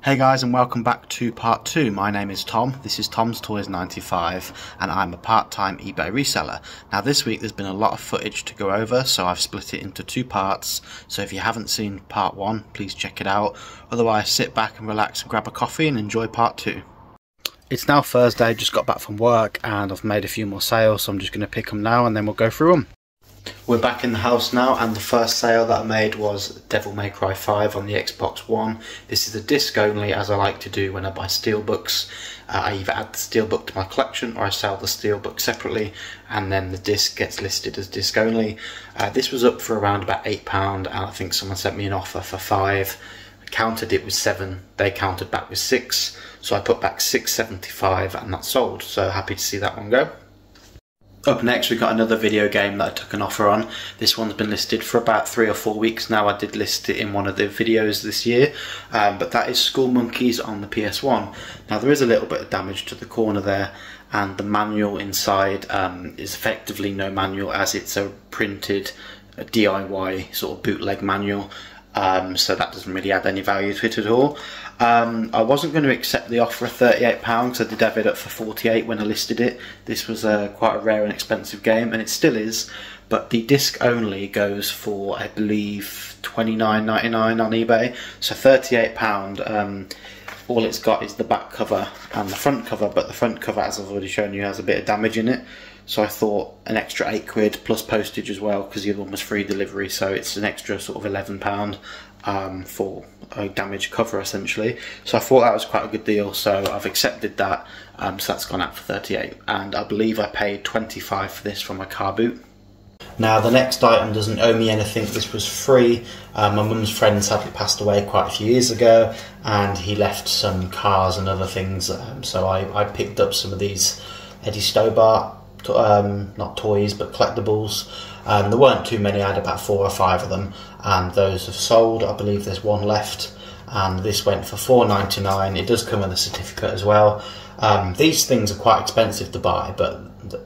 Hey guys, and welcome back to part 2. My name is Tom, this is Tom's Toys 95 and I'm a part-time eBay reseller. Now this week there's been a lot of footage to go over, so I've split it into 2 parts, so if you haven't seen part 1 please check it out, otherwise sit back and relax and grab a coffee and enjoy part 2. It's now Thursday, just got back from work and I've made a few more sales, so I'm just going to pick them now and then we'll go through them. We're back in the house now, and the first sale that I made was Devil May Cry 5 on the Xbox One. This is a disc only, as I like to do when I buy steelbooks. I either add the steelbook to my collection or I sell the steelbook separately and then the disc gets listed as disc only. This was up for around about £8 and I think someone sent me an offer for 5. I counted it with 7, they counted back with 6, so I put back £6.75 and that sold, so happy to see that one go. Up next we've got another video game that I took an offer on. This one's been listed for about 3 or 4 weeks now. I did list it in one of the videos this year, but that is School Monkeys on the PS1. Now there is a little bit of damage to the corner there, and the manual inside is effectively no manual, as it's a printed DIY sort of bootleg manual, so that doesn't really add any value to it at all. I wasn't going to accept the offer of £38 because I did have it up for 48 when I listed it. This was quite a rare and expensive game, and it still is, but the disc only goes for I believe £29.99 on eBay, so £38. All it's got is the back cover and the front cover, but the front cover, as I've already shown you, has a bit of damage in it, so I thought an extra £8 plus postage as well, because the other one was free delivery, so it's an extra sort of £11 for a damaged cover essentially. So I thought that was quite a good deal, so I've accepted that, so that's gone out for 38, and I believe I paid 25 for this from my car boot. Now the next item doesn't owe me anything, this was free. My mum's friend sadly passed away quite a few years ago and he left some cars and other things, so I picked up some of these Eddie Stobart, not toys but collectibles. There weren't too many, I had about 4 or 5 of them and those have sold. I believe there's one left and this went for £4.99. It does come with a certificate as well. These things are quite expensive to buy, but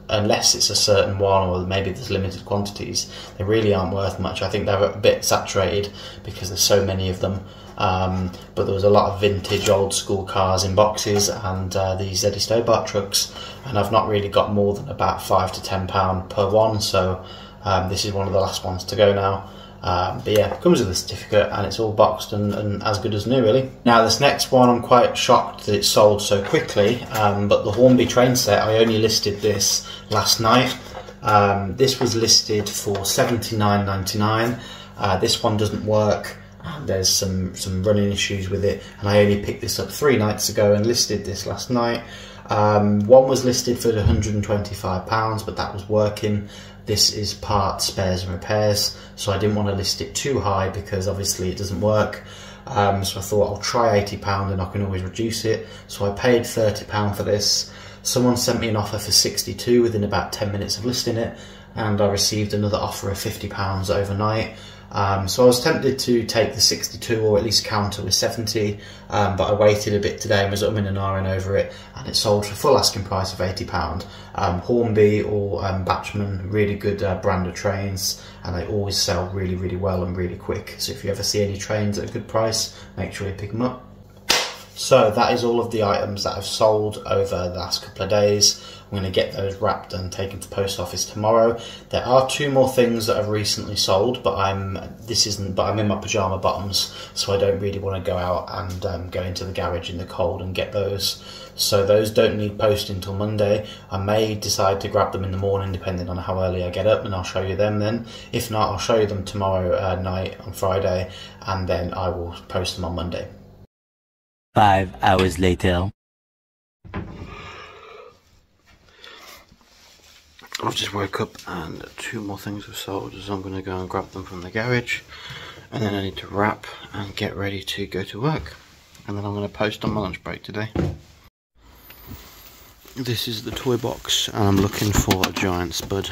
unless it's a certain one or maybe there's limited quantities, they really aren't worth much. I think they're a bit saturated because there's so many of them, but there was a lot of vintage old school cars in boxes and these Eddie Stobart trucks, and I've not really got more than about £5 to £10 per one, so this is one of the last ones to go now. But yeah, it comes with a certificate and it's all boxed and as good as new really. Now this next one, I'm quite shocked that it sold so quickly, but the Hornby train set, I only listed this last night. This was listed for £79.99. This one doesn't work, and there's some running issues with it, and I only picked this up 3 nights ago and listed this last night. One was listed for £125, but that was working. This is part spares and repairs, so I didn't want to list it too high because obviously it doesn't work. So I thought I'll try £80 and I can always reduce it. So I paid £30 for this. Someone sent me an offer for £62 within about 10 minutes of listing it, and I received another offer of £50 overnight. So I was tempted to take the 62 or at least counter with 70, but I waited a bit today and was umming and ahhing over it, and it sold for full asking price of £80. Hornby or Batchman, really good brand of trains, and they always sell really, really well and really quick. So if you ever see any trains at a good price, make sure you pick them up. So that is all of the items that I've sold over the last couple of days. I'm going to get those wrapped and taken to the post office tomorrow. There are 2 more things that I've recently sold, but I'm in my pyjama bottoms, so I don't really want to go out and go into the garage in the cold and get those. So those don't need posting until Monday. I may decide to grab them in the morning depending on how early I get up, and I'll show you them then. If not, I'll show you them tomorrow night on Friday, and then I will post them on Monday. 5 hours later. I've just woke up and 2 more things have sold, so I'm going to go and grab them from the garage, and then I need to wrap and get ready to go to work, and then I'm going to post on my lunch break today. This is the toy box and I'm looking for a giant spud.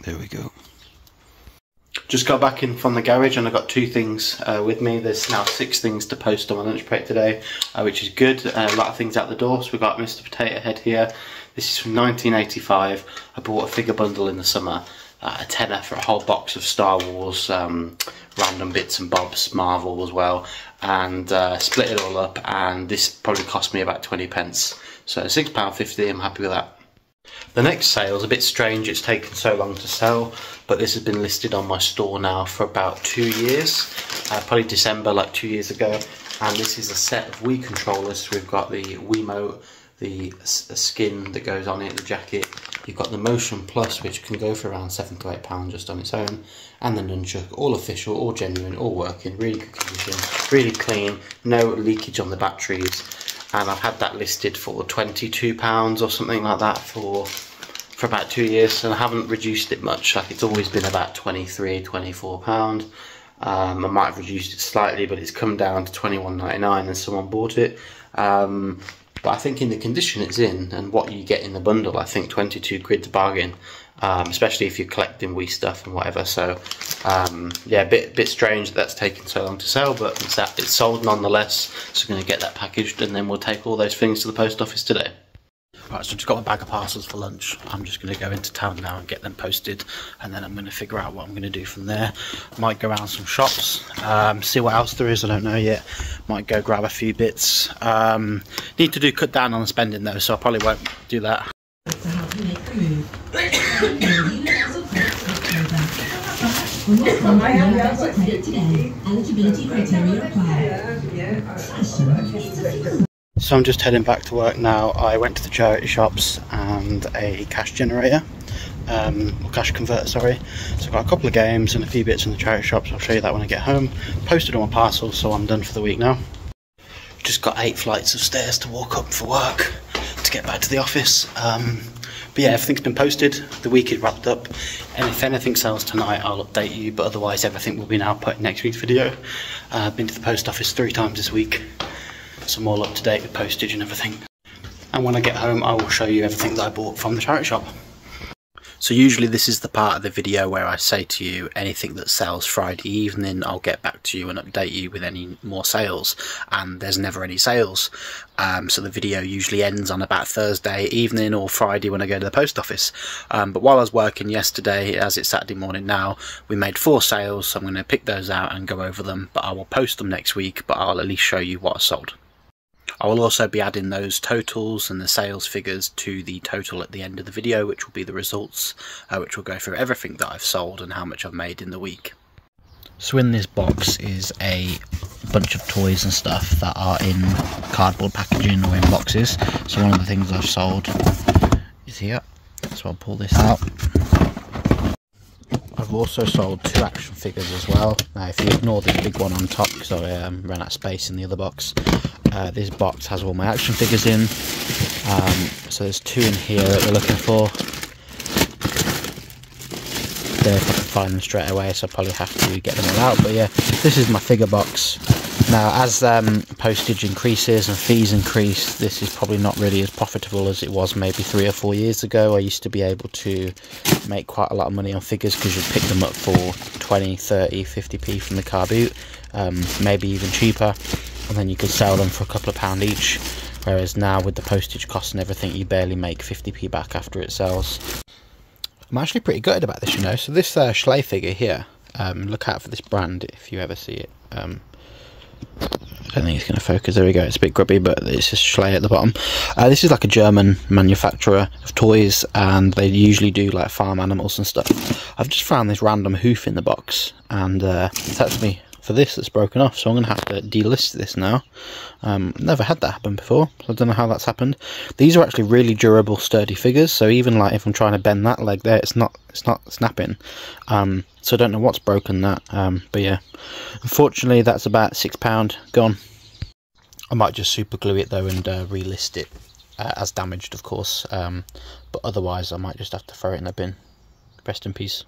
There we go. Just got back in from the garage and I got 2 things with me. There's now 6 things to post on my lunch break today, which is good. A lot of things out the door. So we've got Mr. Potato Head here. This is from 1985. I bought a figure bundle in the summer, a tenner for a whole box of Star Wars, random bits and bobs, Marvel as well, and split it all up, and this probably cost me about 20 pence. So £6.50, I'm happy with that. The next sale is a bit strange, it's taken so long to sell, but this has been listed on my store now for about 2 years, probably December, like 2 years ago, and this is a set of Wii controllers. So we've got the Wiimote, the skin that goes on it, the jacket, you've got the Motion Plus, which can go for around £7 to £8 just on its own, and the nunchuck, all official, all genuine, all working, really good condition, really clean, no leakage on the batteries. And I've had that listed for £22 or something like that for about 2 years, and I haven't reduced it much. Like, it's always been about £23, £24. I might have reduced it slightly, but it's come down to £21.99 and someone bought it. But I think in the condition it's in and what you get in the bundle, I think 22 quid's a bargain, especially if you're collecting Wii stuff and whatever. So yeah, a bit strange that's taken so long to sell, but it's sold nonetheless. So I'm going to get that packaged, and then we'll take all those things to the post office today. Right, so I've just got a bag of parcels for lunch. I'm just going to go into town now and get them posted, and then I'm going to figure out what I'm going to do from there. Might go around some shops, see what else there is, I don't know yet. Might go grab a few bits. Need to cut down on the spending though, so I probably won't do that. So I'm just heading back to work now. I went to the charity shops and a cash generator, or cash converter, sorry. So I've got a couple of games and a few bits in the charity shops. I'll show you that when I get home. Posted all my parcels, so I'm done for the week now. Just got 8 flights of stairs to walk up for work to get back to the office. But yeah, everything's been posted. The week is wrapped up, and if anything sells tonight, I'll update you. But otherwise, everything will be now put in next week's video. I've been to the post office 3 times this week. So I'm all up to date with postage and everything. And when I get home, I will show you everything that I bought from the charity shop. So usually this is the part of the video where I say to you, anything that sells Friday evening, I'll get back to you and update you with any more sales. And there's never any sales. So the video usually ends on about Thursday evening or Friday when I go to the post office. But while I was working yesterday, as it's Saturday morning now, we made 4 sales. So I'm going to pick those out and go over them. But I will post them next week, but I'll at least show you what I sold. I will also be adding those totals and the sales figures to the total at the end of the video, which will be the results, which will go through everything that I've sold and how much I've made in the week. So in this box is a bunch of toys and stuff that are in cardboard packaging or in boxes. So one of the things I've sold is here, so I'll pull this out. I've also sold 2 action figures as well. Now if you ignore this big one on top, because I ran out of space in the other box, this box has all my action figures in. So there's 2 in here that we're looking for. There, if I can find them straight away, so I'll probably have to get them all out. But yeah, this is my figure box. Now as postage increases and fees increase, this is probably not really as profitable as it was maybe 3 or 4 years ago. I used to be able to make quite a lot of money on figures because you'd pick them up for 20, 30, 50p from the car boot, maybe even cheaper, and then you could sell them for a couple of £1 each, whereas now with the postage costs and everything, you barely make 50p back after it sells. I'm actually pretty gutted about this, you know. So this Schley figure here, look out for this brand if you ever see it. I don't think it's going to focus. There we go. It's a bit grubby, but it's just Schley at the bottom. This is like a German manufacturer of toys, and they usually do like farm animals and stuff. I've just found this random hoof in the box, and it's actually for this that's broken off, so I'm going to have to delist this now. Never had that happen before, so I don't know how that's happened. These are actually really durable, sturdy figures, so even like if I'm trying to bend that leg there, it's not snapping. So I don't know what's broken that, but yeah, unfortunately that's about £6 gone. I might just super glue it though and relist it as damaged, of course, but otherwise I might just have to throw it in a bin. Rest in peace.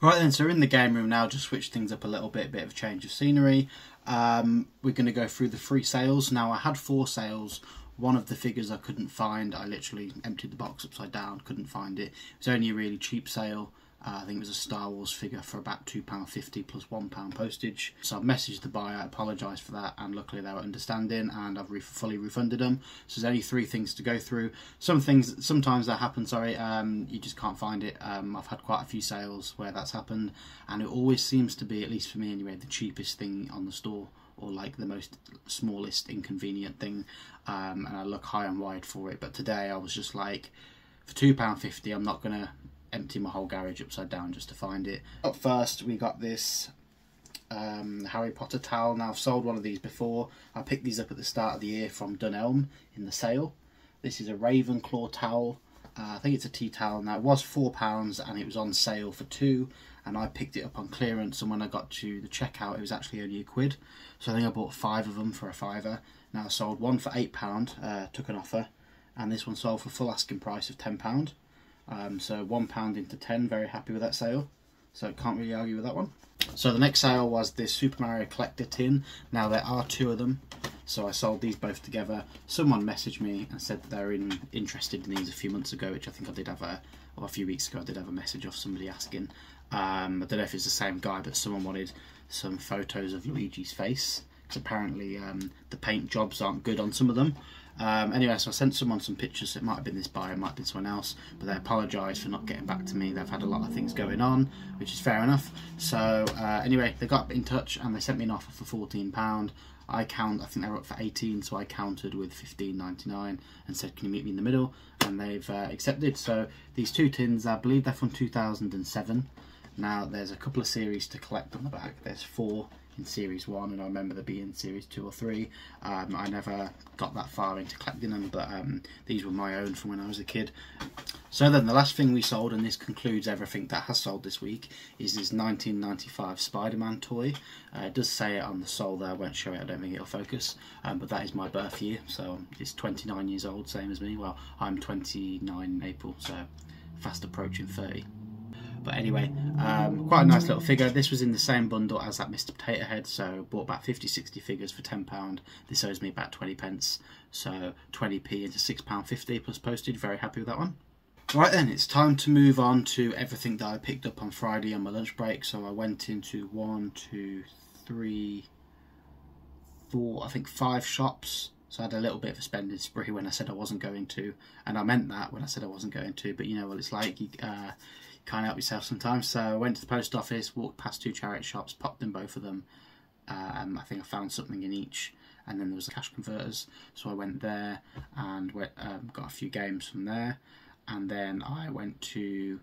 Right then, so we're in the game room now, just switch things up a little bit of a change of scenery. We're going to go through the 3 sales. Now I had 4 sales. One of the figures I couldn't find. I literally emptied the box upside down, couldn't find it. It was only a really cheap sale. I think it was a Star Wars figure for about £2.50 plus £1 postage. So I've messaged the buyer, apologised for that, and luckily they were understanding, and I've fully refunded them. So there's only 3 things to go through. Sometimes that happens, you just can't find it. I've had quite a few sales where that's happened, and it always seems to be, at least for me anyway, the cheapest thing on the store, or like the most smallest inconvenient thing, and I look high and wide for it. But today I was just like, for £2.50 I'm not going to empty my whole garage upside down just to find it. Up first we got this Harry Potter towel. Now I've sold one of these before. I picked these up at the start of the year from Dunelm in the sale. This is a Ravenclaw towel. I think it's a tea towel. Now it was £4 and it was on sale for £2, and I picked it up on clearance, and when I got to the checkout it was actually only £1. So I think I bought 5 of them for a £5. Now I sold one for £8, took an offer, and this one sold for full asking price of £10. So £1 into 10, very happy with that sale. So can't really argue with that one. So the next sale was this Super Mario Collector tin. Now there are 2 of them, so I sold these both together. Someone messaged me and said that they're interested in these a few months ago, which I think I did have a few weeks ago I did have a message off somebody asking. I don't know if it's the same guy, but someone wanted some photos of Luigi's face, because apparently the paint jobs aren't good on some of them. Anyway, so I sent someone some pictures. It might have been this buyer, it might have been someone else, but they apologised for not getting back to me. They've had a lot of things going on, which is fair enough. So anyway, they got in touch and they sent me an offer for £14. I think they were up for 18, so I countered with £15.99 and said, can you meet me in the middle? And they've accepted. So these 2 tins, I believe they're from 2007. Now there's a couple of series to collect on the back. There's 4 in series 1, and I remember there being series 2 or 3. I never got that far into collecting them, but these were my own from when I was a kid. So then the last thing we sold, and this concludes everything that has sold this week, is this 1995 Spider-Man toy. It does say it on the sole there. I won't show it, I don't think it'll focus, but that is my birth year, so it's 29 years old, same as me. Well, I'm 29 in April, so fast approaching 30. But anyway, quite a nice little figure. This was in the same bundle as that Mr. Potato Head, so bought about 50-60 figures for £10. This owes me about 20p, so 20p into £6.50 plus postage. Very happy with that one. Right then, it's time to move on to everything that I picked up on Friday on my lunch break. So I went into 1, 2, 3, 4, I think 5 shops. So I had a little bit of a spending spree when I said I wasn't going to, and I meant that when I said I wasn't going to, but you know what it's like, you can't help yourself sometimes. So I went to the post office, walked past 2 charity shops, popped in both of them. I think I found something in each, and then there was the cash converters, so I went there and got a few games from there. And then I went to,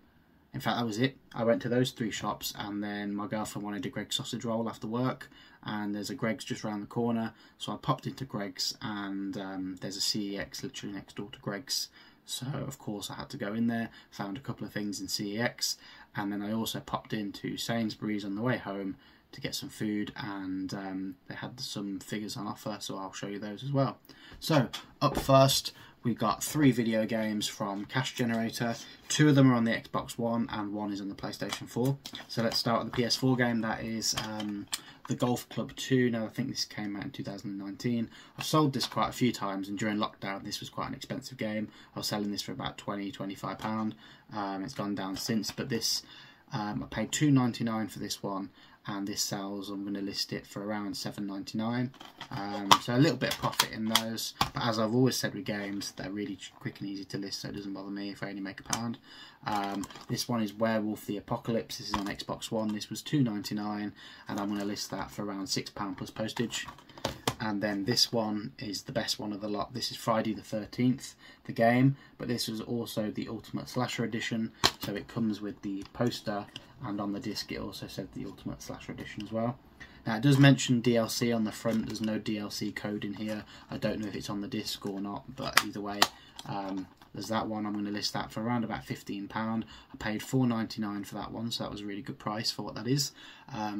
in fact that was it, I went to those 3 shops, and then my girlfriend wanted a Greggs sausage roll after work, and there's a Greggs just around the corner, so I popped into Greggs, and there's a CEX literally next door to Greggs. So of course I had to go in there, found a couple of things in CEX, and then I also popped into Sainsbury's on the way home to get some food, and they had some figures on offer, so I'll show you those as well. So up first we got 3 video games from Cash Generator. 2 of them are on the Xbox One and 1 is on the PlayStation 4. So let's start with the PS4 game. That is the Golf Club 2. Now I think this came out in 2019. I've sold this quite a few times, and during lockdown this was quite an expensive game. I was selling this for about £20–25. It's gone down since, but this I paid £2.99 for this one, and this sells, I'm going to list it for around £7.99. So a little bit of profit in those, but as I've always said with games, they're really quick and easy to list, so it doesn't bother me if I only make £1. This one is Werewolf the Apocalypse. This is on Xbox One. This was £2.99, and I'm going to list that for around £6 plus postage. And then this one is the best one of the lot. This is Friday the 13th, the game, but this was also the Ultimate Slasher Edition, so it comes with the poster, and on the disc it also said the Ultimate Slasher Edition as well. Now it does mention DLC on the front. There's no DLC code in here. I don't know if it's on the disc or not, but either way, there's that one. I'm going to list that for around about £15. I paid £4.99 for that one, so that was a really good price for what that is.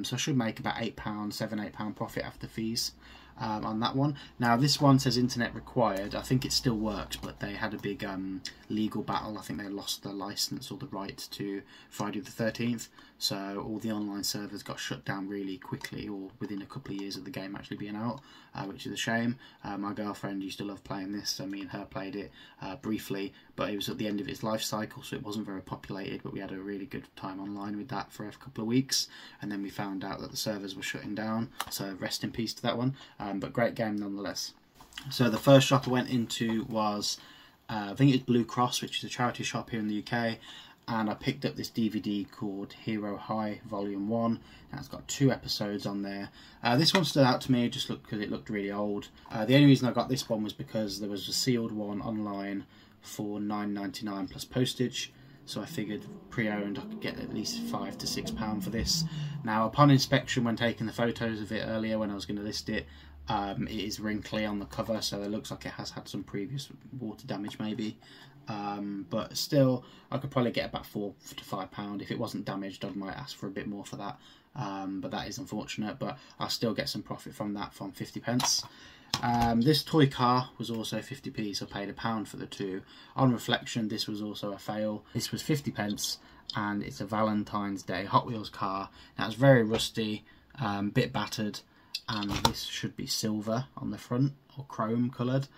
So I should make about £8, £7–8 profit after fees. on that one. Now this one says internet required. I think it still works, but they had a big legal battle. I think they lost the license or the rights to Friday the 13th, so all the online servers got shut down really quickly, or within a couple of years of the game actually being out, which is a shame. My girlfriend used to love playing this, so me and her played it briefly, but it was at the end of its life cycle, so it wasn't very populated, but we had a really good time online with that for a couple of weeks, and then we found out that the servers were shutting down, so rest in peace to that one, but great game nonetheless. So the first shop I went into was, I think it's Blue Cross, which is a charity shop here in the UK, and I picked up this DVD called Hero High Volume 1. Now it's got 2 episodes on there. This one stood out to me just because it looked really old. The only reason I got this one was because there was a sealed one online for £9.99 plus postage. So I figured pre-owned I could get at least £5 to £6 for this. Now upon inspection, when taking the photos of it earlier when I was going to list it, it is wrinkly on the cover, so it looks like it has had some previous water damage maybe. But still, I could probably get about £4 to £5. If it wasn't damaged, I might ask for a bit more for that. But that is unfortunate, but I'll still get some profit from that, from 50p. This toy car was also 50p, so I paid £1 for the two. On reflection, this was also a fail. This was 50p, and it's a Valentine's Day Hot Wheels car. Now it's very rusty, bit battered, and this should be silver on the front, or chrome coloured,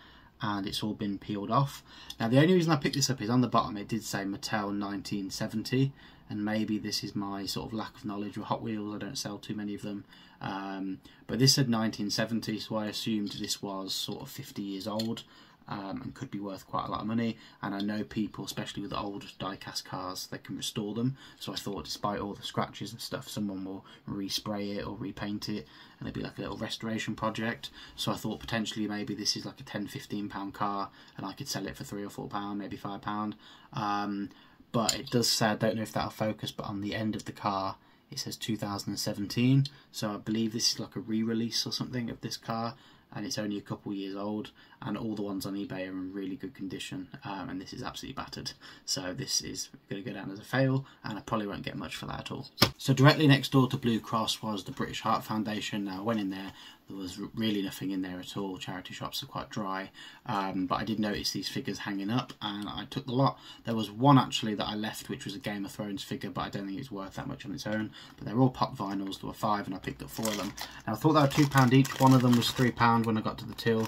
and it's all been peeled off. Now the only reason I picked this up is on the bottom it did say Mattel 1970, and maybe this is my sort of lack of knowledge with Hot Wheels. I don't sell too many of them, but this said 1970, so I assumed this was sort of 50 years old, and could be worth quite a lot of money. And I know people, especially with old die-cast cars, they can restore them, so I thought despite all the scratches and stuff, someone will respray it or repaint it, and it'd be like a little restoration project. So I thought potentially maybe this is like a £10–15 car, and I could sell it for £3 or £4, maybe £5. But it does say, I don't know if that'll focus, but on the end of the car it says 2017, so I believe this is like a re-release or something of this car, and it's only a couple years old, and all the ones on eBay are in really good condition, and this is absolutely battered, so this is going to go down as a fail, and I probably won't get much for that at all. So directly next door to Blue Cross was the British Heart Foundation. Now I went in there, there was really nothing in there at all. Charity shops are quite dry, but I did notice these figures hanging up, and I took the lot. There was one actually that I left, which was a Game of Thrones figure, but I don't think it's worth that much on its own. But they're all pop vinyls. There were 5, and I picked up 4 of them. Now I thought they were £2 each. One of them was £3 when I got to the till,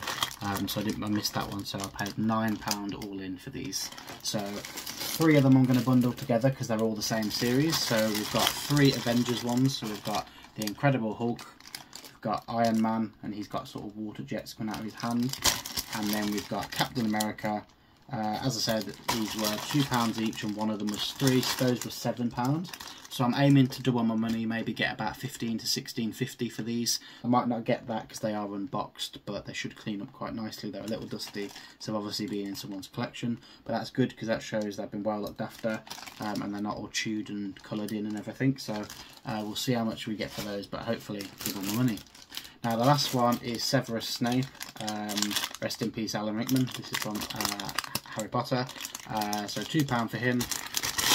so I missed that one. So I paid £9 all in for these. So 3 of them I'm going to bundle together because they're all the same series. So we've got 3 Avengers ones. So we've got the Incredible Hulk, got Iron Man, and he's got sort of water jets coming out of his hand, and then we've got Captain America. As I said, these were £2 each, and one of them was 3, so those were £7. So I'm aiming to double my money, maybe get about £15 to £16.50 for these. I might not get that because they are unboxed, but they should clean up quite nicely. They're a little dusty, so obviously being in someone's collection, but that's good because that shows they've been well looked after, and they're not all chewed and coloured in and everything. So we'll see how much we get for those, but hopefully double my money. Now the last one is Severus Snape, rest in peace Alan Rickman. This is from Harry Potter, so £2 for him.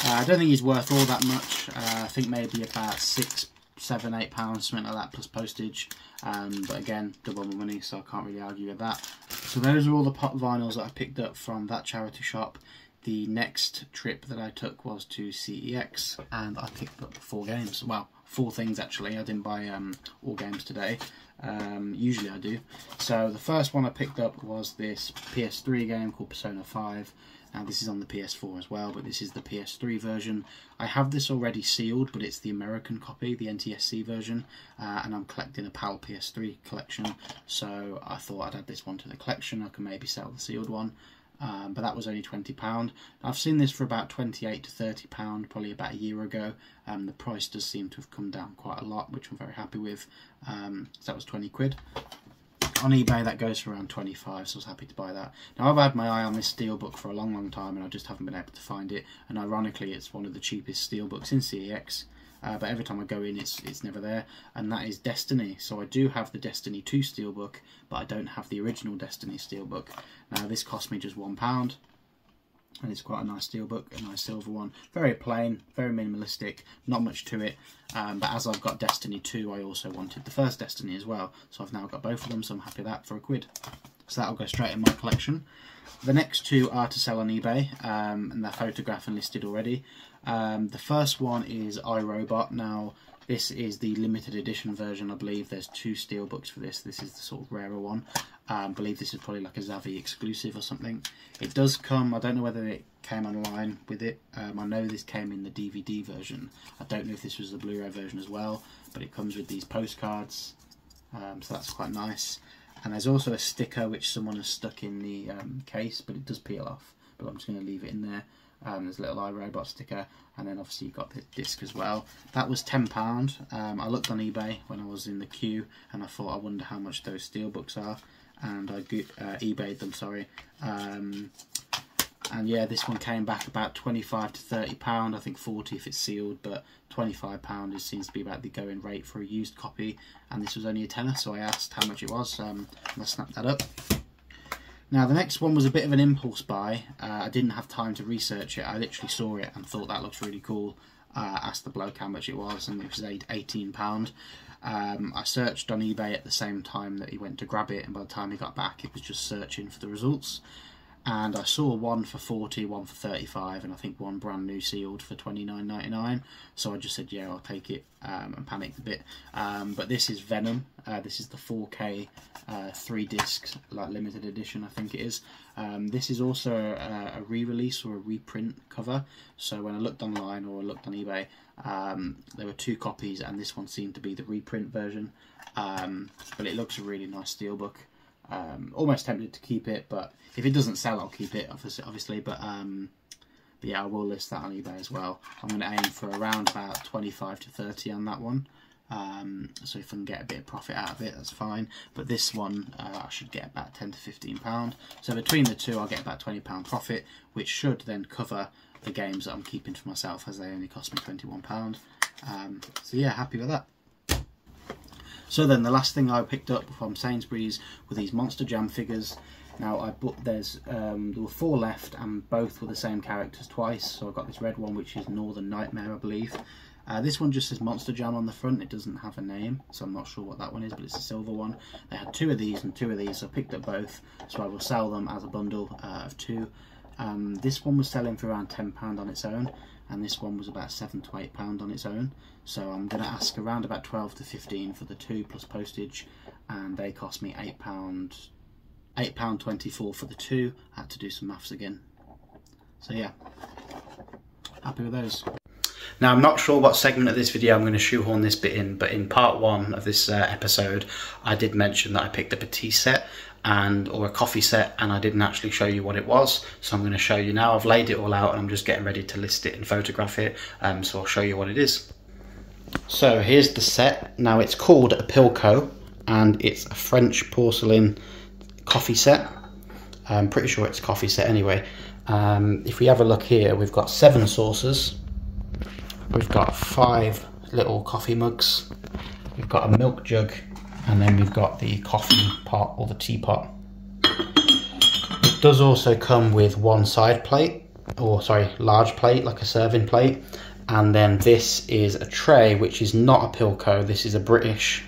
I don't think he's worth all that much. I think maybe about £6, £7, £8, something like that, plus postage. But again, double my money, so I can't really argue with that. So those are all the pop vinyls that I picked up from that charity shop. The next trip that I took was to CEX, and I picked up 4 games. Well, 4 things actually. I didn't buy all games today. Usually I do. So the first one I picked up was this PS3 game called Persona 5. Now this is on the PS4 as well, but this is the PS3 version. I have this already sealed, but it's the American copy, the NTSC version, and I'm collecting a PAL PS3 collection, so I thought I'd add this one to the collection. I can maybe sell the sealed one, but that was only £20. I've seen this for about £28 to £30, probably about a year ago. The price does seem to have come down quite a lot, which I'm very happy with. So that was 20 quid. On eBay that goes for around 25, so I was happy to buy that. Now I've had my eye on this steelbook for a long time, and I just haven't been able to find it, and ironically it's one of the cheapest steelbooks in CEX, but every time I go in it's never there, and that is Destiny. So I do have the Destiny 2 steelbook, but I don't have the original Destiny steelbook. Now this cost me just £1. and it's quite a nice steelbook, a nice silver one. Very plain, very minimalistic, not much to it. But as I've got Destiny 2, I also wanted the first Destiny as well. So I've now got both of them, so I'm happy with that for £1. So that'll go straight in my collection. The next two are to sell on eBay, and they're photographed and listed already. The first one is iRobot. Now, this is the limited edition version, I believe. There's 2 steelbooks for this. This is the sort of rarer one. I believe this is probably like a Zavvi exclusive or something. It does come, I don't know whether it came online with it. I know this came in the DVD version. I don't know if this was the Blu-ray version as well, but it comes with these postcards. So that's quite nice. And there's also a sticker which someone has stuck in the case, but it does peel off. But I'm just going to leave it in there. There's a little iRobot sticker, and then obviously you've got the disc as well. That was £10. I looked on eBay when I was in the queue, and I thought, I wonder how much those steelbooks are, and I eBayed them, sorry. And yeah, this one came back about £25 to £30. I think 40 if it's sealed, but £25 seems to be about the going rate for a used copy. And this was only a tenner, so I asked how much it was. And I snapped that up. Now the next one was a bit of an impulse buy. I didn't have time to research it. I literally saw it and thought that looks really cool. Asked the bloke how much it was, and it was £18. I searched on eBay at the same time that he went to grab it, and by the time he got back it was just searching for the results. And I saw one for 40, one for 35, and I think one brand new sealed for $29.99. So I just said, yeah, I'll take it, and panicked a bit. But this is Venom. This is the 4K 3 discs, like limited edition, I think it is. This is also a re-release or a reprint cover. So when I looked online or I looked on eBay, there were 2 copies, and this one seemed to be the reprint version. But it looks a really nice steelbook. Almost tempted to keep it, but if it doesn't sell, I'll keep it, obviously. But yeah, I will list that on eBay as well. I'm going to aim for around about 25 to 30 on that one. So if I can get a bit of profit out of it, that's fine. But this one, I should get about £10 to £15. So between the two, I'll get about £20 profit, which should then cover the games that I'm keeping for myself, as they only cost me £21. So yeah, happy with that. So then the last thing I picked up from Sainsbury's were these Monster Jam figures. Now there were 4 left, and both were the same characters twice. So I got this red one, which is Northern Nightmare, I believe. This one just says Monster Jam on the front. It doesn't have a name, so I'm not sure what that one is, but it's a silver one. They had 2 of these and 2 of these, so I picked up both. So I will sell them as a bundle of 2. This one was selling for around £10 on its own, and this one was about £7 to £8 on its own. So I'm going to ask around about 12 to 15 for the 2 plus postage, and they cost me £8.24 for the 2. I had to do some maths again. So yeah, happy with those. Now I'm not sure what segment of this video I'm going to shoehorn this bit in, but in part 1 of this episode I did mention that I picked up a tea set or a coffee set, and I didn't actually show you what it was, so I'm going to show you now. I've laid it all out and I'm just getting ready to list it and photograph it, so I'll show you what it is. So here's the set. Now it's called Apilco, and it's a French porcelain coffee set. I'm pretty sure it's a coffee set anyway. If we have a look here, we've got 7 saucers, we've got 5 little coffee mugs, we've got a milk jug, and then we've got the coffee pot or the teapot. It does also come with 1 side plate, or sorry, large plate, like a serving plate. And then this is a tray, which is not Apilco. This is a British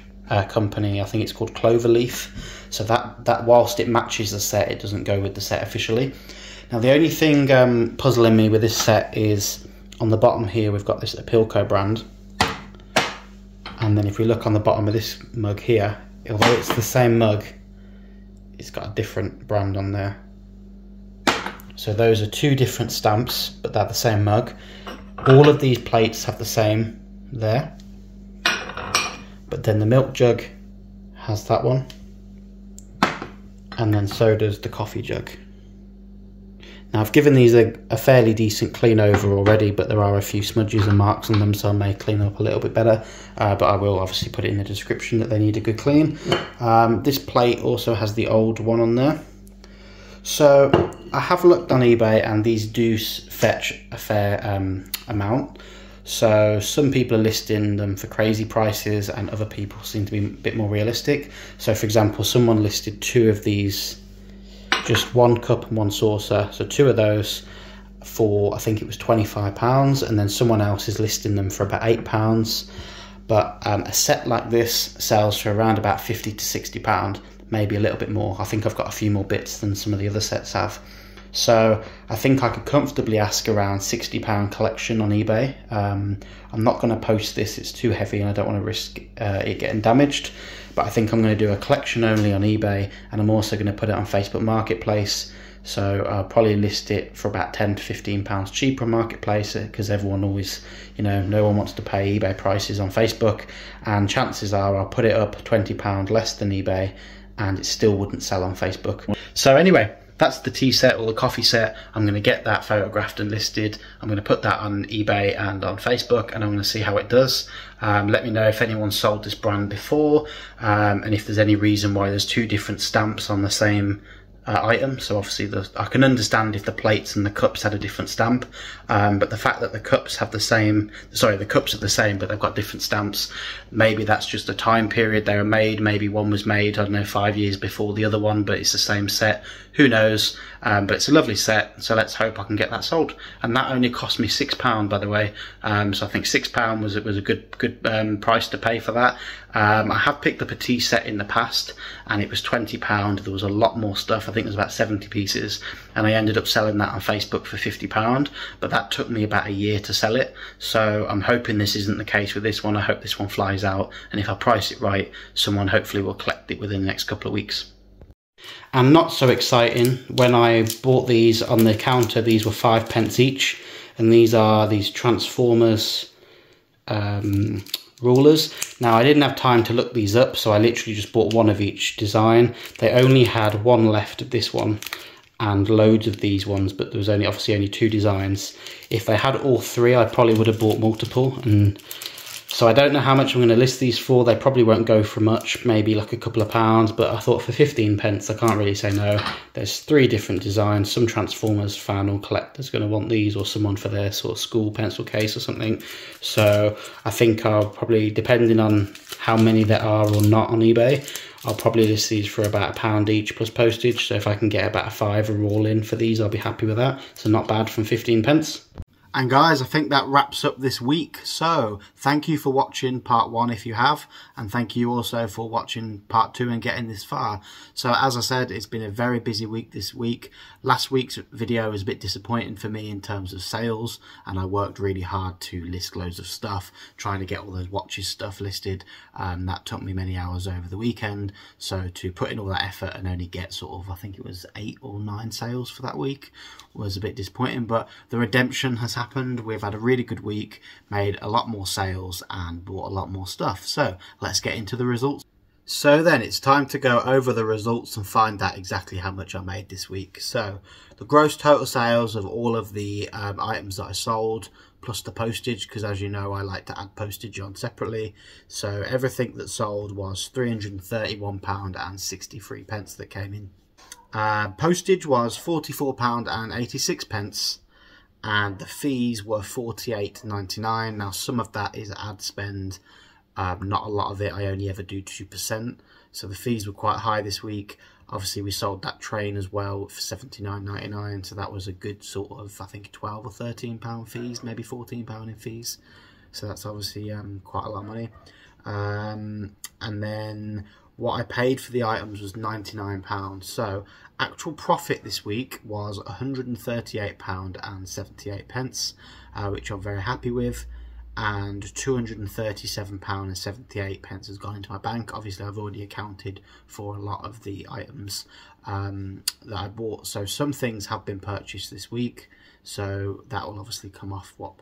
company. I think it's called Cloverleaf. So that whilst it matches the set, it doesn't go with the set officially. Now the only thing puzzling me with this set is on the bottom here we've got this Apilco brand, and then if we look on the bottom of this mug here, although it's the same mug, it's got a different brand on there. So those are 2 different stamps, but they're the same mug. All of these plates have the same there, but then the milk jug has that one, and then so does the coffee jug. Now I've given these a fairly decent clean over already, but there are a few smudges and marks on them, so I may clean up a little bit better, but I will obviously put it in the description that they need a good clean. This plate also has the old one on there. So I have looked on eBay, and these do fetch a fair amount. So some people are listing them for crazy prices, and other people seem to be a bit more realistic. So for example, someone listed 2 of these, just 1 cup and 1 saucer, so 2 of those, for, I think it was £25, and then someone else is listing them for about £8. But a set like this sells for around about £50 to £60, maybe a little bit more. I think I've got a few more bits than some of the other sets have. So I think I could comfortably ask around £60 collection on eBay. I'm not going to post this, it's too heavy and I don't want to risk it getting damaged. But I think I'm going to do a collection only on eBay, and I'm also going to put it on Facebook Marketplace. So I'll probably list it for about £10 to £15 cheaper on Marketplace, because everyone always, no one wants to pay eBay prices on Facebook. And chances are I'll put it up £20 less than eBay and it still wouldn't sell on Facebook. So anyway, that's the tea set or the coffee set. I'm going to get that photographed and listed. I'm going to put that on eBay and on Facebook, and I'm going to see how it does. Let me know if anyone's sold this brand before, and if there's any reason why there's two different stamps on the same item. So obviously I can understand if the plates and the cups had a different stamp, but the fact that the cups have the same, the cups are the same but they've got different stamps, maybe that's just a time period they were made. Maybe one was made, I don't know, 5 years before the other one, but it's the same set. Who knows? But it's a lovely set, so let's hope I can get that sold. And that only cost me £6, by the way. So I think £6 was a good price to pay for that. I have picked up a tea set in the past and it was £20. There was a lot more stuff. I think there's about 70 pieces, and I ended up selling that on Facebook for £50, but that took me about a year to sell it. So I'm hoping this isn't the case with this one. I hope this one flies out, and if I price it right, someone hopefully will collect it within the next couple of weeks. And not so exciting, when I bought these on the counter, these were 5p each, and these are these Transformers rulers. Now I didn't have time to look these up, so I literally just bought one of each design. They only had one left of this one and loads of these ones, but there was obviously only two designs. If they had all three, I probably would have bought multiple, and so I don't know how much I'm going to list these for. They probably won't go for much, maybe like a couple of pounds, but I thought for 15p, I can't really say no. There's three different designs. Some Transformers fan or collector's going to want these, or someone for their sort of school pencil case or something. So I think I'll probably, depending on how many there are or not on eBay, I'll probably list these for about £1 each plus postage. So if I can get about a £5 all in for these, I'll be happy with that. So not bad from 15p. And guys, I think that wraps up this week. So thank you for watching part 1 if you have, and thank you also for watching part 2 and getting this far. So as I said, it's been a very busy week this week. Last week's video was a bit disappointing for me in terms of sales, and I worked really hard to list loads of stuff, trying to get all those watches stuff listed. That took me many hours over the weekend. So to put in all that effort and only get sort of, I think it was 8 or 9 sales for that week was a bit disappointing, but the redemption has happened. We've had a really good week, made a lot more sales and bought a lot more stuff. So let's get into the results. So then it's time to go over the results and find out exactly how much I made this week. So the gross total sales of all of the items that I sold, plus the postage, because as you know I like to add postage on separately. So everything that sold was £331.63 that came in. Postage was £44.86, and the fees were £48.99. Now some of that is ad spend, not a lot of it. I only ever do 2%, so the fees were quite high this week. Obviously we sold that train as well for £79.99, so that was a good sort of, I think, £12 or £13 fees, maybe £14 in fees. So that's obviously quite a lot of money. And then what I paid for the items was £99. So actual profit this week was £138.78, which I'm very happy with. And £237.78 has gone into my bank. Obviously I've already accounted for a lot of the items that I bought. So some things have been purchased this week, so that will obviously come off what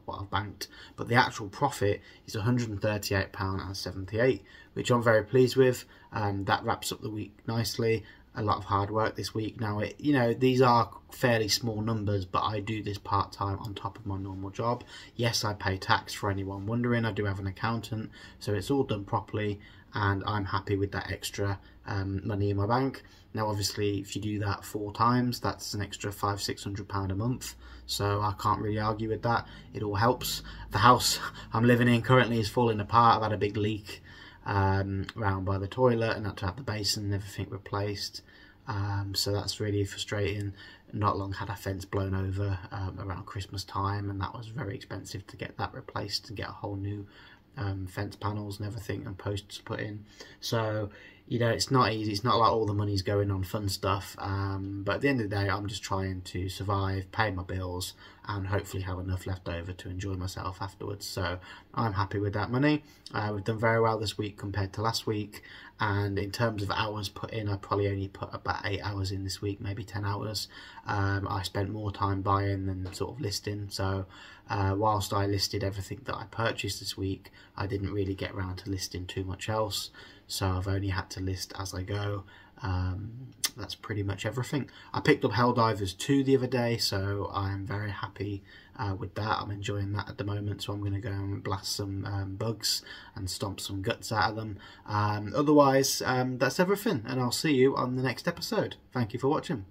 I've banked. But the actual profit is £138.78, which I'm very pleased with. That wraps up the week nicely. A lot of hard work this week. Now, these are fairly small numbers, but I do this part-time on top of my normal job. Yes, I pay tax, for anyone wondering. I do have an accountant, so it's all done properly, and I'm happy with that extra money in my bank. Now, obviously, if you do that 4 times, that's an extra £500–600 a month, so I can't really argue with that. It all helps. The house I'm living in currently is falling apart. I've had a big leak round by the toilet and had to have the basin and everything replaced. So that's really frustrating. Not long had a fence blown over around Christmas time, and that was very expensive to get that replaced and get a whole new fence panels and everything and posts put in. So you know, it's not easy. It's not like all the money's going on fun stuff, but at the end of the day, I'm just trying to survive, pay my bills, and hopefully have enough left over to enjoy myself afterwards. So I'm happy with that money. We've done very well this week compared to last week, and in terms of hours put in, I probably only put about 8 hours in this week, maybe 10 hours. I spent more time buying than sort of listing, so whilst I listed everything that I purchased this week, I didn't really get around to listing too much else, so I've only had to list as I go. That's pretty much everything. I picked up Helldivers 2 the other day, so I'm very happy with that. I'm enjoying that at the moment, so I'm going to go and blast some bugs and stomp some guts out of them. Otherwise, that's everything, and I'll see you on the next episode. Thank you for watching.